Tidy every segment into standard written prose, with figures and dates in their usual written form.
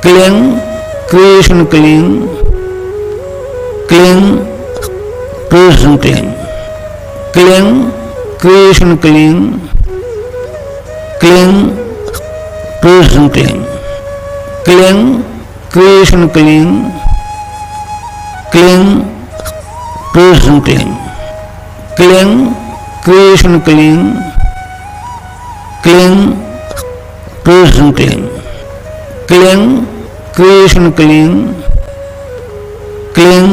क्लीं क्रिएशन क्लीं क्लीं प्रोडक्शन क्लीं क्लीं क्रिएशन क्लीं क्लीं प्रोडक्शन क्लीं क्लीं क्रिएशन क्लीं क्लीं प्रोडक्शन क्लीं क्लीं क्रिएशन क्लीं क्लीं प्रोडक्शन क्लीं क्लीं क्रिएशन क्लीं क्लीं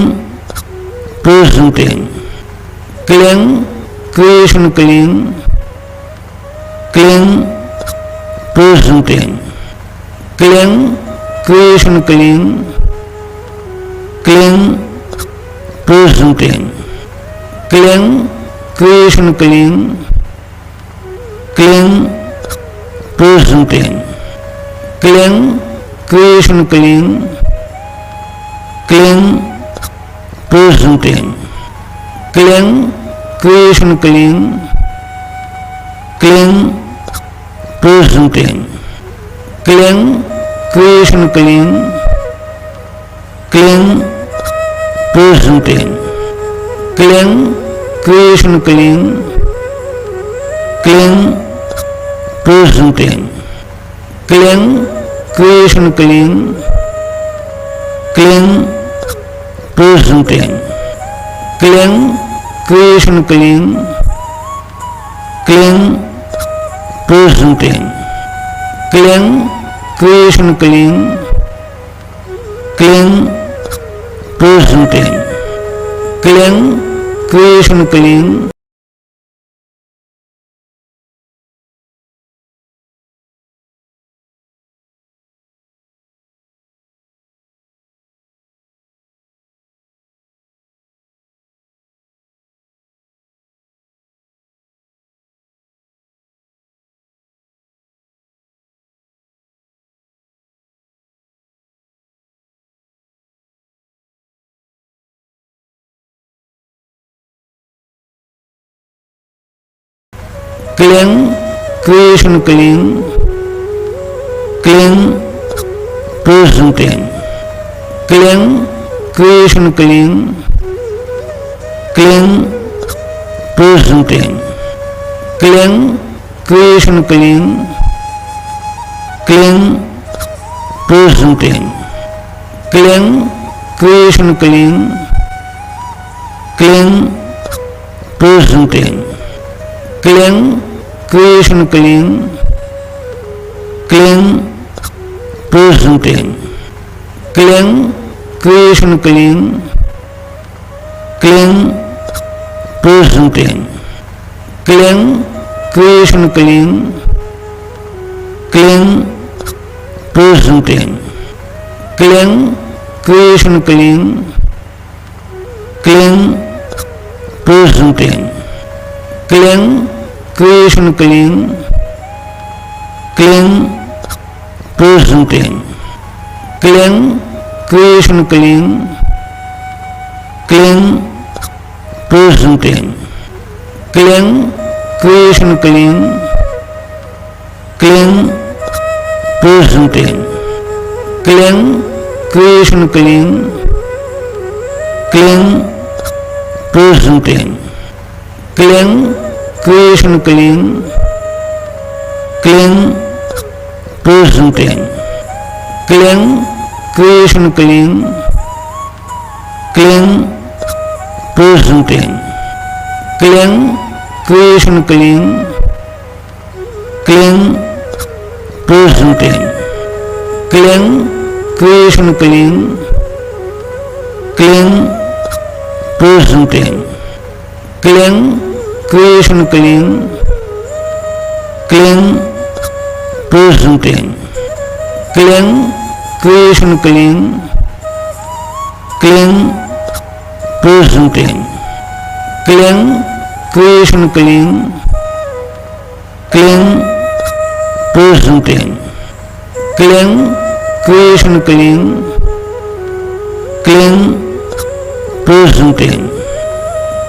प्रोडक्शन क्लीं क्लीं क्रिएशन क्लीं क्लीं प्रोडक्शन क्लीं क्लीं क्रिएशन क्लीं क्लीं प्रोडक्शन क्लीं क्लीं क्रिएशन क्लीं क्लीं प्रोडक्शन क्लीं क्लीं क्रिएशन क्लीं क्लीं प्रोडक्शन क्लीं क्लीं क्रिएशन क्लीं क्लीं प्रोडक्शन क्लीं क्लीं क्रिएशन क्लीं क्लीं प्रोडक्शन क्लीं क्लीं क्रिएशन क्लीं क्लीं प्रोडक्शन क्लीं क्लीं क्रिएशन क्लीं क्लीं प्रोडक्शन क्लीं क्लीं क्रिएशन क्लीं क्लीं प्रोडक्शन क्लीं क्लीं क्रिएशन क्लीं क्लीं प्रोडक्शन क्लीं क्लीं क्रिएशन क्लीं क्लीं क्रिएशन क्लीं क्लीं प्रोडक्शन क्लीं क्लीं क्रिएशन क्लीं क्लीं प्रोडक्शन क्लीं क्लीं क्रिएशन क्लीं क्लीं प्रोडक्शन क्लीं क्लीं क्रिएशन क्लीं क्लीं प्रोडक्शन क्लीं क्लीं क्रिएशन क्लीं क्लीं प्रोडक्शन क्लीं क्लीं क्रिएशन क्लीं क्लीं प्रोडक्शन क्लीं क्लीं क्रिएशन क्लीं क्लीं प्रोडक्शन क्लीं क्लीं क्रिएशन क्लीं क्लीं प्रोडक्शन क्लीं क्लीं क्रिएशन क्लीं क्लीं प्रोडक्शन क्लीं क्लीं क्रिएशन क्लीं क्लीं प्रोडक्शन क्लीं क्लीं क्रिएशन क्लीं क्लीं प्रोडक्शन क्लीं क्लीं क्रिएशन क्लीं क्लीं प्रोडक्शन क्लीं क्लीं क्रिएशन क्लीं क्लीं प्रोडक्शन क्लीं क्लीं क्रिएशन क्लीं क्लीं प्रोडक्शन क्लीं क्लीं क्रिएशन क्लीं क्लीं प्रोडक्शन क्लीं क्लीं क्रिएशन क्लीं क्लीं प्रोडक्शन क्लीं क्लीं क्रिएशन क्लीं क्लीं प्रोडक्शन क्लीं क्लीं क्रिएशन क्लीं क्लीं प्रोडक्शन क्लीं क्लीं क्रिएशन क्लीं क्लीं प्रोडक्शन क्लीं क्लीं क्रिएशन क्लीं क्लीं प्रोडक्शन क्लीं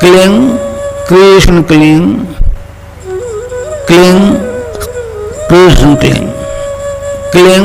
क्लीं क्रिएशन क्लीं क्लीं प्रोडक्शन क्लीं क्लीं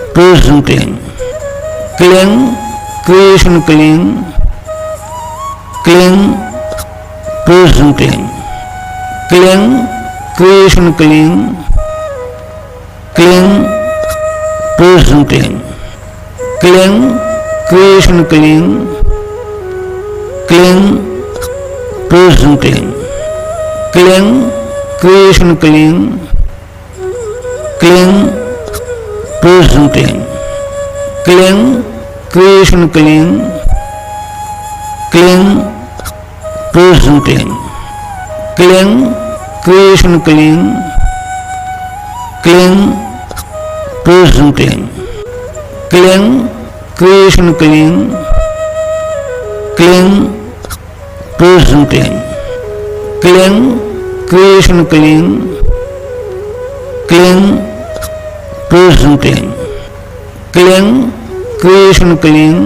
Prison cling. Cling, creation cling. Cling, prison cling. Cling, creation cling. Cling, prison cling. Cling, creation cling. Cling, prison cling. Cling, creation cling. Cling, prison cling. Cling, creation cling. Cling, prison cling. Cling, creation cling. Cling, prison cling. Cling, creation cling. Cling, prison cling. Cling, creation cling.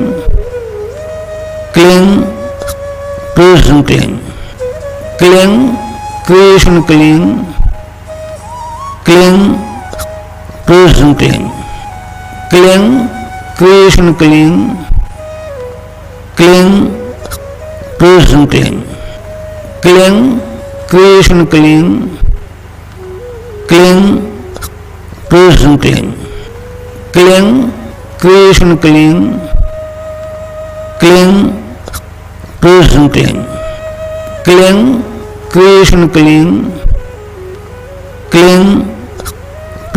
Cling, prison cling. Cling, creation cling. Cling, prison cling. Cling, creation cling. Cling, prison cling. Cling, creation cling. Cling, prison cling. Cling, creation cling. Cling, prison cling. Cling, creation cling. Cling, prison cling. Cling, creation cling. Cling,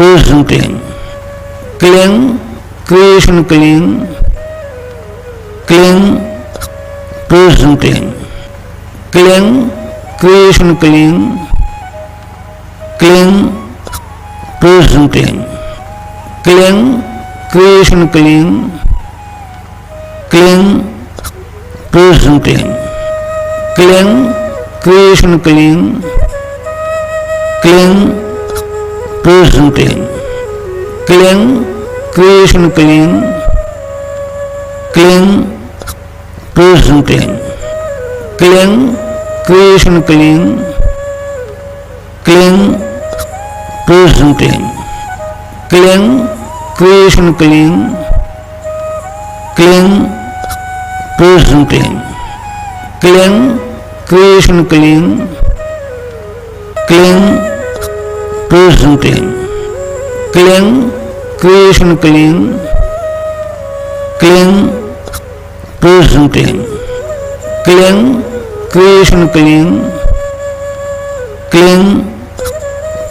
prison cling. Cling, creation cling. Cling, prison cling. Cling, creation cling. Cling, prison cling. Cling, creation cling. Cling, prison cling. Cling, creation cling. Cling, prison cling. Cling, creation cling. Cling, prison cling. Cling, creation cling. Cling, prison cling. Cling, creation cling. Cling, prison cling. Cling, creation cling. Cling, prison cling. Cling, creation cling. Cling, prison cling. Cling, creation cling. Cling,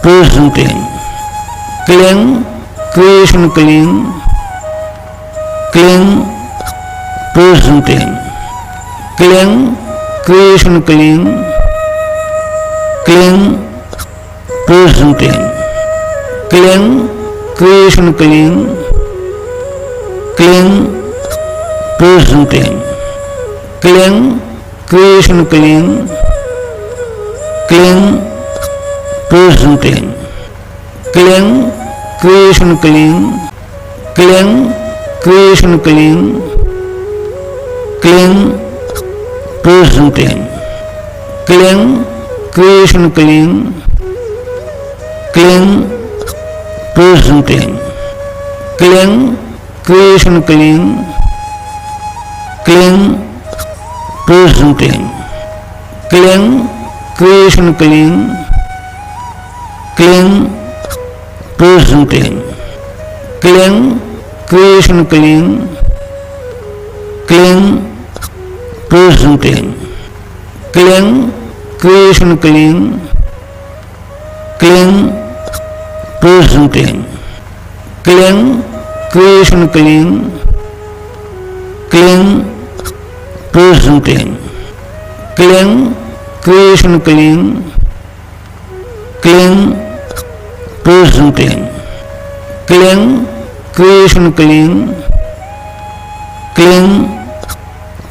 prison cling. Cling, creation cling. Cling, prison cling. Cling, creation cling. Cling, prison cling. Cling, creation cling. Cling, prison cling. Cling, creation cling. Cling, prison cling. Cling, creation cling. Cling, creation cling. Cling, prison cling. Cling, creation cling. Cling, prison cling. Cling, creation cling. Cling, prison cling. Cling, creation cling. Cling, prison cling. Cling, creation cling. Cling, prison cling. Cling, creation cling. Cling, prison cling. Cling, creation cling. Cling, prison cling. Cling, creation cling. Cling, prison cling. Cling, creation cling. Cling,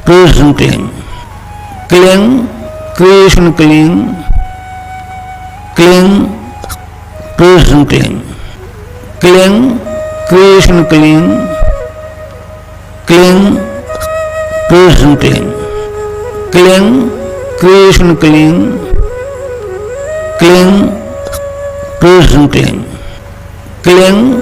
prison cling. Cling, creation cling. Cling, prison cling. Cling, creation cling. Cling, prison cling. Cling, creation cling. Cling, prison cling. Cling,